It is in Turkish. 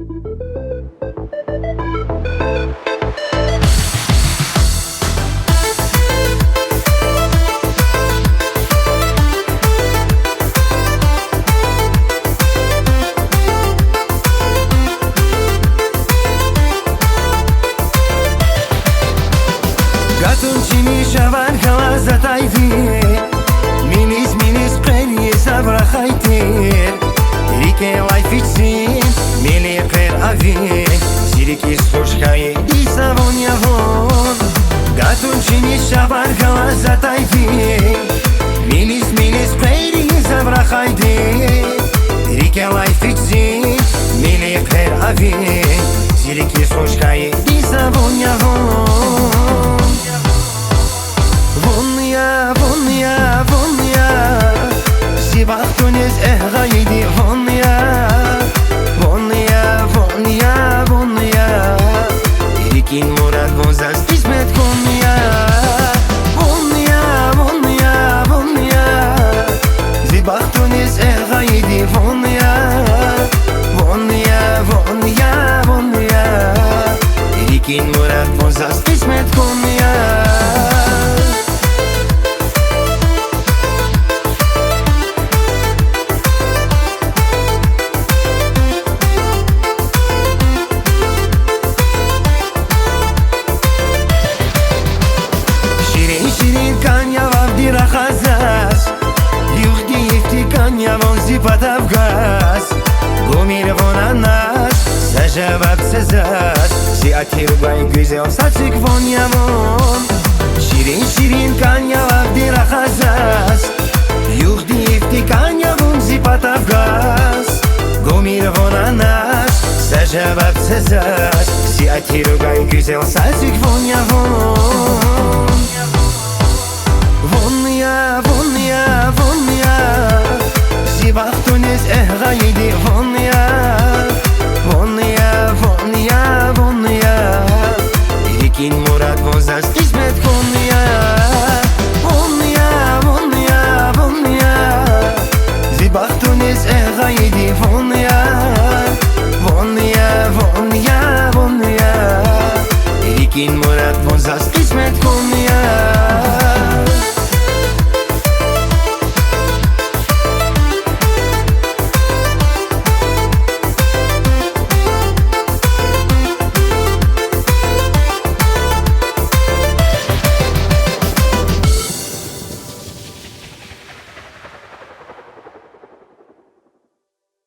Gatunchini shavan khawaza taydir Minis qeri sabra khaytir Rike life itsin Mili qer avin Ziriki slushkaye Isavon yavon Gatunchini shavan khawaza taydir Minis qeri sabra khaytir Rike life itsin Mili qer avin Ziriki slushkaye Isavon yavon Vonya Zibachtunis ehgaydi Vonya Irikin murad vozas ismet konya Vonya Zibachtunis ehgaydi Vonya Irikin murad vozas ismet konya Patavgas Gomir vonanas Sajabab sezas Ziatir bay güzel saçık von yavon Şirin kanya vabdira khazas Yuh difti kanya von zipatavgas Gomir vonanas Sajabab sezas Ziatir bay güzel saçık von yavon Vonya Zibachtunis ehgaydi Vonya Irikin murad vozas ismet konya Vonya Zibachtunis ehgaydi Vonya